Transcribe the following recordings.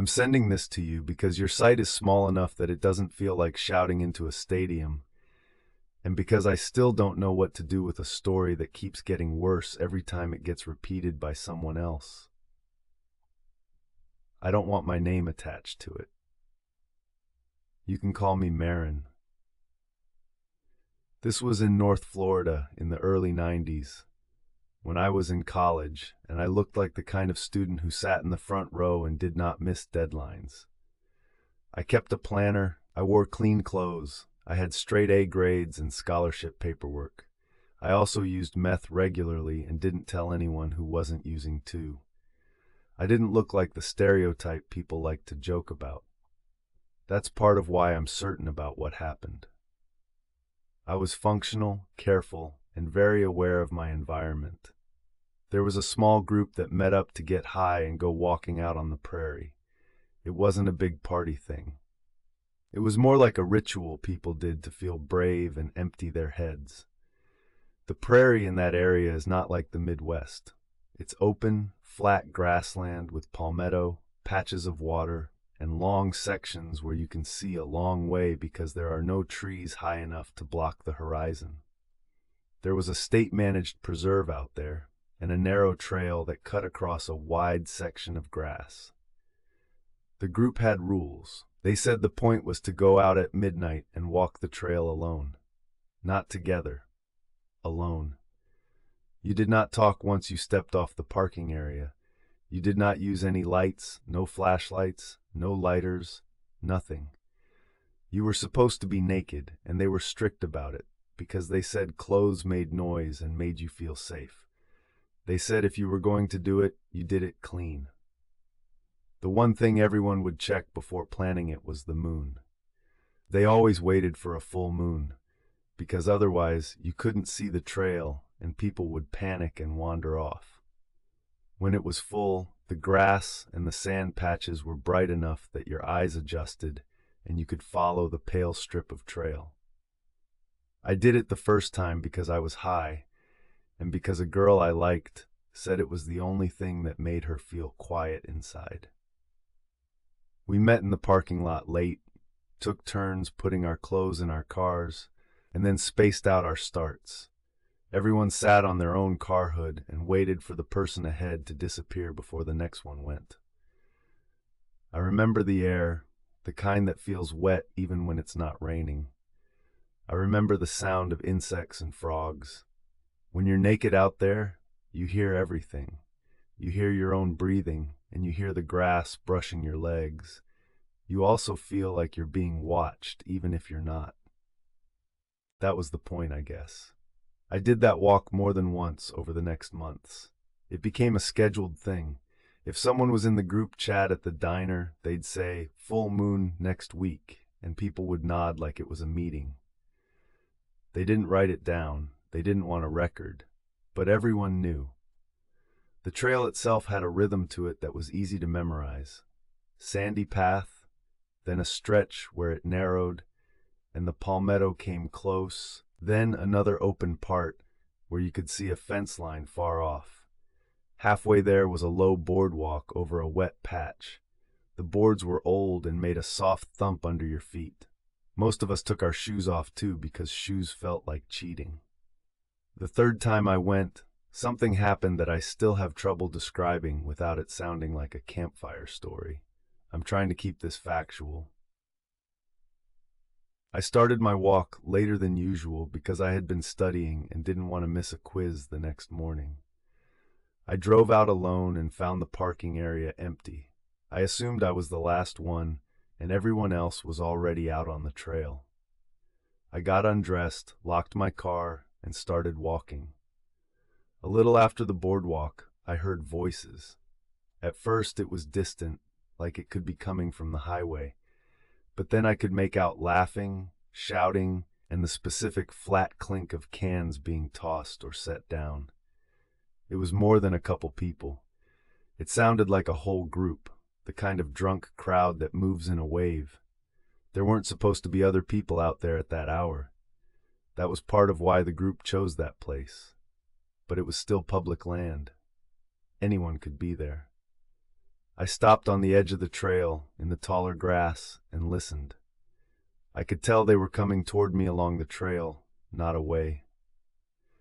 I'm sending this to you because your site is small enough that it doesn't feel like shouting into a stadium, and because I still don't know what to do with a story that keeps getting worse every time it gets repeated by someone else. I don't want my name attached to it. You can call me Marin. This was in North Florida in the early 90s, when I was in college, and I looked like the kind of student who sat in the front row and did not miss deadlines. I kept a planner, I wore clean clothes, I had straight A grades and scholarship paperwork. I also used meth regularly and didn't tell anyone who wasn't using too. I didn't look like the stereotype people like to joke about. That's part of why I'm certain about what happened. I was functional, careful, and very aware of my environment. There was a small group that met up to get high and go walking out on the prairie. It wasn't a big party thing. It was more like a ritual people did to feel brave and empty their heads. The prairie in that area is not like the Midwest. It's open, flat grassland with palmetto, patches of water, and long sections where you can see a long way because there are no trees high enough to block the horizon. There was a state-managed preserve out there, and a narrow trail that cut across a wide section of grass. The group had rules. They said the point was to go out at midnight and walk the trail alone. Not together. Alone. You did not talk once you stepped off the parking area. You did not use any lights, no flashlights, no lighters, nothing. You were supposed to be naked, and they were strict about it, because they said clothes made noise and made you feel safe. They said if you were going to do it, you did it clean. The one thing everyone would check before planning it was the moon. They always waited for a full moon, because otherwise you couldn't see the trail and people would panic and wander off. When it was full, the grass and the sand patches were bright enough that your eyes adjusted and you could follow the pale strip of trail. I did it the first time because I was high, and because a girl I liked said it was the only thing that made her feel quiet inside. We met in the parking lot late, took turns putting our clothes in our cars, and then spaced out our starts. Everyone sat on their own car hood and waited for the person ahead to disappear before the next one went. I remember the air, the kind that feels wet even when it's not raining. I remember the sound of insects and frogs. When you're naked out there, you hear everything. You hear your own breathing, and you hear the grass brushing your legs. You also feel like you're being watched, even if you're not. That was the point, I guess. I did that walk more than once over the next months. It became a scheduled thing. If someone was in the group chat at the diner, they'd say, "Full moon next week," and people would nod like it was a meeting. They didn't write it down. They didn't want a record. But everyone knew. The trail itself had a rhythm to it that was easy to memorize. Sandy path, then a stretch where it narrowed, and the palmetto came close, then another open part where you could see a fence line far off. Halfway there was a low boardwalk over a wet patch. The boards were old and made a soft thump under your feet. Most of us took our shoes off too because shoes felt like cheating. The third time I went, something happened that I still have trouble describing without it sounding like a campfire story. I'm trying to keep this factual. I started my walk later than usual because I had been studying and didn't want to miss a quiz the next morning. I drove out alone and found the parking area empty. I assumed I was the last one, and everyone else was already out on the trail. I got undressed, locked my car, and started walking. A little after the boardwalk, I heard voices. At first it was distant, like it could be coming from the highway, but then I could make out laughing, shouting, and the specific flat clink of cans being tossed or set down. It was more than a couple people. It sounded like a whole group, the kind of drunk crowd that moves in a wave. There weren't supposed to be other people out there at that hour. That was part of why the group chose that place. But it was still public land. Anyone could be there. I stopped on the edge of the trail in the taller grass and listened. I could tell they were coming toward me along the trail, not away.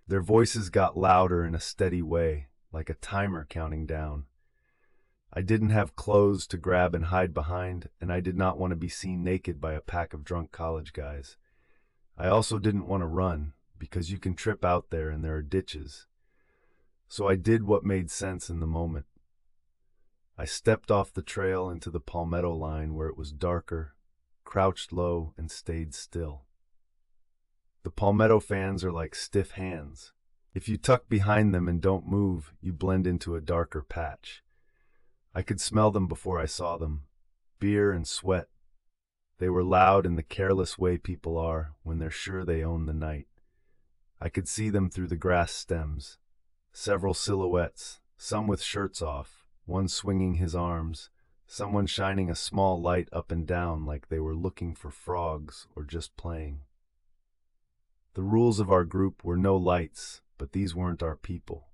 Their voices got louder in a steady way, like a timer counting down. I didn't have clothes to grab and hide behind, and I did not want to be seen naked by a pack of drunk college guys. I also didn't want to run, because you can trip out there and there are ditches. So I did what made sense in the moment. I stepped off the trail into the palmetto line where it was darker, crouched low, and stayed still. The palmetto fans are like stiff hands. If you tuck behind them and don't move, you blend into a darker patch. I could smell them before I saw them. Beer and sweat. They were loud in the careless way people are when they're sure they own the night. I could see them through the grass stems. Several silhouettes, some with shirts off, one swinging his arms, someone shining a small light up and down like they were looking for frogs or just playing. The rules of our group were no lights, but these weren't our people.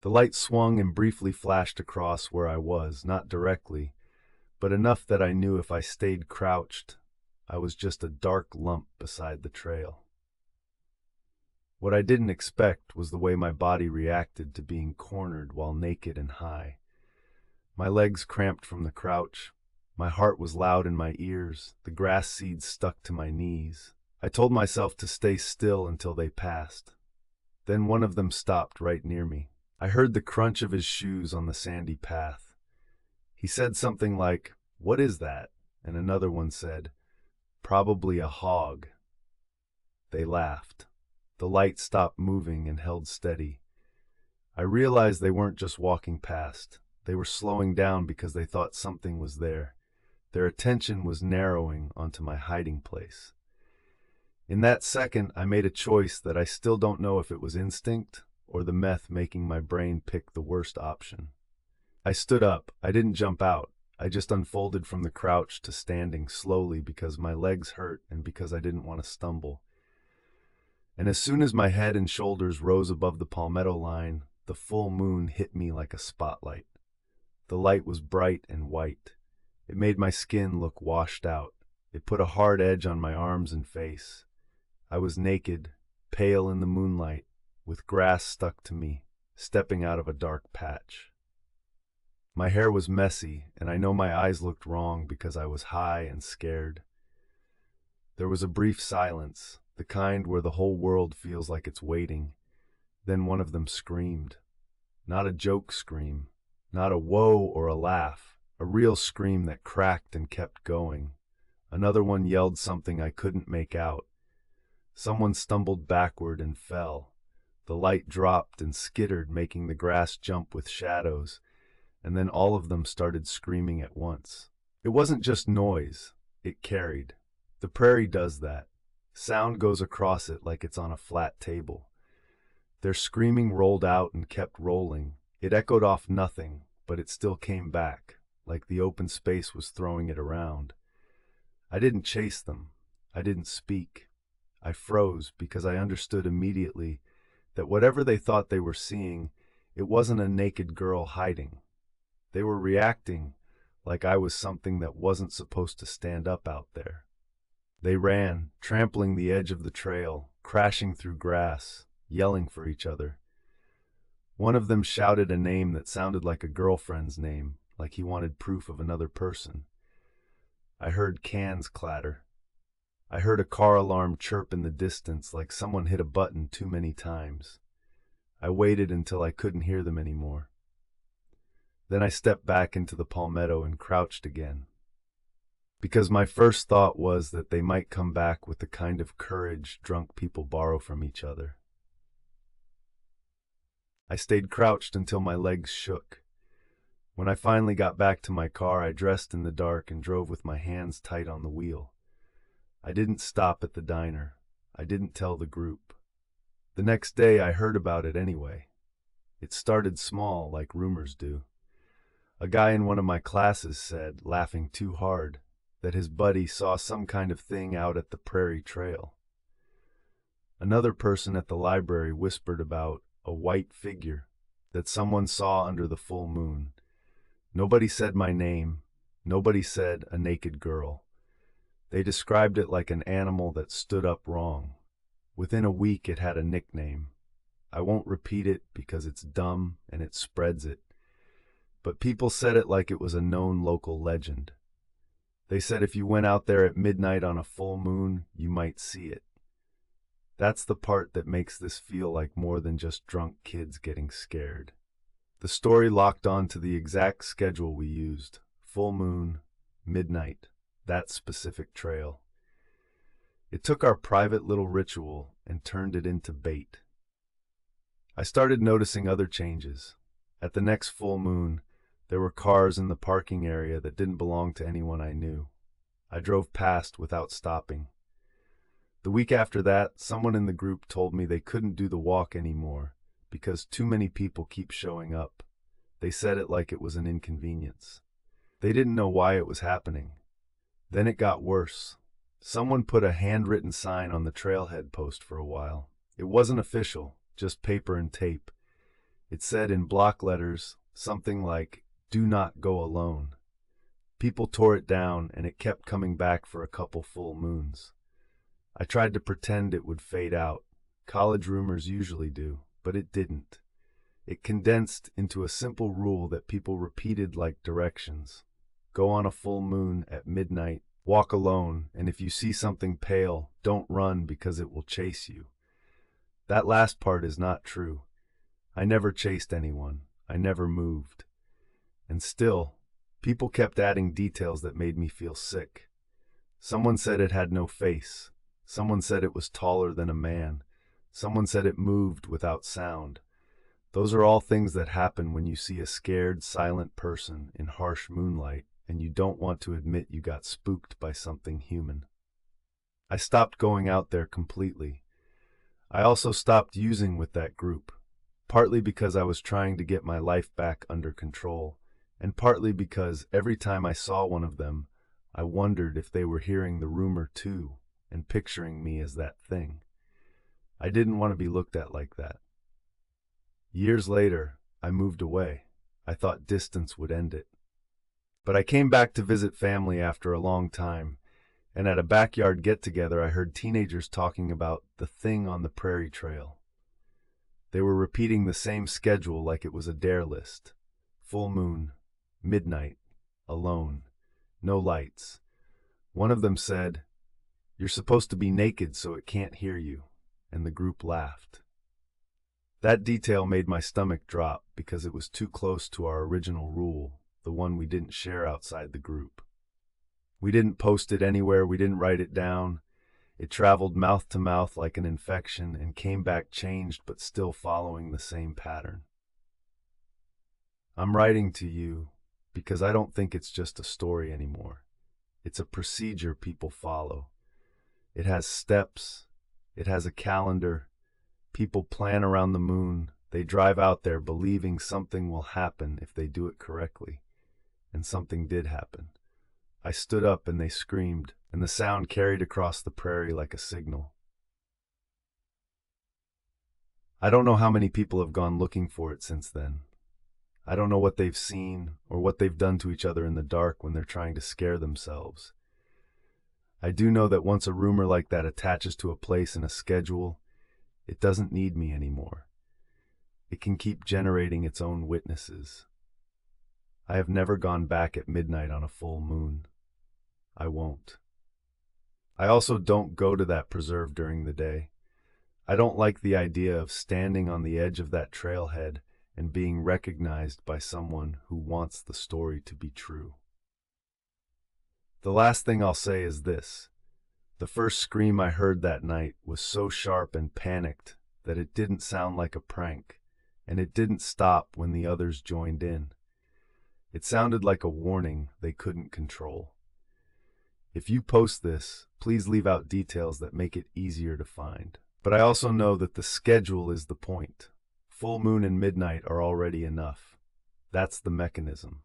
The light swung and briefly flashed across where I was, not directly, but enough that I knew if I stayed crouched, I was just a dark lump beside the trail. What I didn't expect was the way my body reacted to being cornered while naked and high. My legs cramped from the crouch. My heart was loud in my ears. The grass seeds stuck to my knees. I told myself to stay still until they passed. Then one of them stopped right near me. I heard the crunch of his shoes on the sandy path. He said something like, "What is that?" And another one said, "Probably a hog." They laughed. The light stopped moving and held steady. I realized they weren't just walking past. They were slowing down because they thought something was there. Their attention was narrowing onto my hiding place. In that second, I made a choice that I still don't know if it was instinct or the meth making my brain pick the worst option. I stood up. I didn't jump out. I just unfolded from the crouch to standing slowly because my legs hurt and because I didn't want to stumble. And as soon as my head and shoulders rose above the palmetto line, the full moon hit me like a spotlight. The light was bright and white. It made my skin look washed out. It put a hard edge on my arms and face. I was naked, pale in the moonlight, with grass stuck to me, stepping out of a dark patch. My hair was messy, and I know my eyes looked wrong because I was high and scared. There was a brief silence, the kind where the whole world feels like it's waiting. Then one of them screamed. Not a joke scream, not a whoa or a laugh, a real scream that cracked and kept going. Another one yelled something I couldn't make out. Someone stumbled backward and fell. The light dropped and skittered, making the grass jump with shadows, and then all of them started screaming at once. It wasn't just noise, it carried. The prairie does that. Sound goes across it like it's on a flat table. Their screaming rolled out and kept rolling. It echoed off nothing, but it still came back, like the open space was throwing it around. I didn't chase them. I didn't speak. I froze because I understood immediately that whatever they thought they were seeing, it wasn't a naked girl hiding. They were reacting like I was something that wasn't supposed to stand up out there. They ran, trampling the edge of the trail, crashing through grass, yelling for each other. One of them shouted a name that sounded like a girlfriend's name, like he wanted proof of another person. I heard cans clatter. I heard a car alarm chirp in the distance like someone hit a button too many times. I waited until I couldn't hear them anymore. Then I stepped back into the palmetto and crouched again. Because my first thought was that they might come back with the kind of courage drunk people borrow from each other. I stayed crouched until my legs shook. When I finally got back to my car, I dressed in the dark and drove with my hands tight on the wheel. I didn't stop at the diner. I didn't tell the group. The next day I heard about it anyway. It started small, like rumors do. A guy in one of my classes said, laughing too hard, that his buddy saw some kind of thing out at the Prairie Trail. Another person at the library whispered about a white figure that someone saw under the full moon. Nobody said my name. Nobody said a naked girl. They described it like an animal that stood up wrong. Within a week, it had a nickname. I won't repeat it because it's dumb and it spreads it. But people said it like it was a known local legend. They said if you went out there at midnight on a full moon, you might see it. That's the part that makes this feel like more than just drunk kids getting scared. The story locked on to the exact schedule we used. Full moon, midnight, that specific trail. It took our private little ritual and turned it into bait. I started noticing other changes. At the next full moon, there were cars in the parking area that didn't belong to anyone I knew. I drove past without stopping. The week after that, someone in the group told me they couldn't do the walk anymore because too many people keep showing up. They said it like it was an inconvenience. They didn't know why it was happening. Then it got worse. Someone put a handwritten sign on the trailhead post for a while. It wasn't official, just paper and tape. It said in block letters something like, "Do not go alone." People tore it down and it kept coming back for a couple full moons. I tried to pretend it would fade out. College rumors usually do, but it didn't. It condensed into a simple rule that people repeated like directions. Go on a full moon at midnight, walk alone, and if you see something pale, don't run because it will chase you. That last part is not true. I never chased anyone. I never moved. And still, people kept adding details that made me feel sick. Someone said it had no face. Someone said it was taller than a man. Someone said it moved without sound. Those are all things that happen when you see a scared, silent person in harsh moonlight and you don't want to admit you got spooked by something human. I stopped going out there completely. I also stopped using with that group, partly because I was trying to get my life back under control, and partly because every time I saw one of them, I wondered if they were hearing the rumor too and picturing me as that thing. I didn't want to be looked at like that. Years later, I moved away. I thought distance would end it. But I came back to visit family after a long time, and at a backyard get-together I heard teenagers talking about the thing on the Prairie Trail. They were repeating the same schedule like it was a dare list. Full moon, midnight, alone, no lights. One of them said, "You're supposed to be naked so it can't hear you," and the group laughed. That detail made my stomach drop because it was too close to our original rule, the one we didn't share outside the group. We didn't post it anywhere, we didn't write it down. It traveled mouth to mouth like an infection and came back changed but still following the same pattern. I'm writing to you because I don't think it's just a story anymore. It's a procedure people follow. It has steps, it has a calendar. People plan around the moon. They drive out there believing something will happen if they do it correctly. And something did happen. I stood up and they screamed, and the sound carried across the prairie like a signal. I don't know how many people have gone looking for it since then. I don't know what they've seen or what they've done to each other in the dark when they're trying to scare themselves. I do know that once a rumor like that attaches to a place and a schedule, it doesn't need me anymore. It can keep generating its own witnesses. I have never gone back at midnight on a full moon. I won't. I also don't go to that preserve during the day. I don't like the idea of standing on the edge of that trailhead and being recognized by someone who wants the story to be true. The last thing I'll say is this. The first scream I heard that night was so sharp and panicked that it didn't sound like a prank, and it didn't stop when the others joined in. It sounded like a warning they couldn't control. If you post this, please leave out details that make it easier to find. But I also know that the schedule is the point. Full moon and midnight are already enough. That's the mechanism.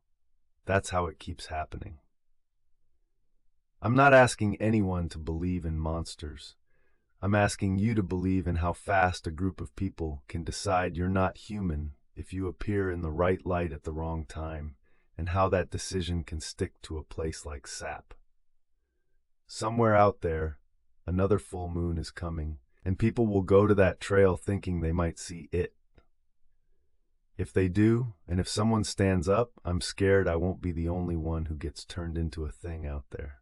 That's how it keeps happening. I'm not asking anyone to believe in monsters. I'm asking you to believe in how fast a group of people can decide you're not human if you appear in the right light at the wrong time and how that decision can stick to a place like Sap. Somewhere out there, another full moon is coming, and people will go to that trail thinking they might see it. If they do, and if someone stands up, I'm scared I won't be the only one who gets turned into a thing out there.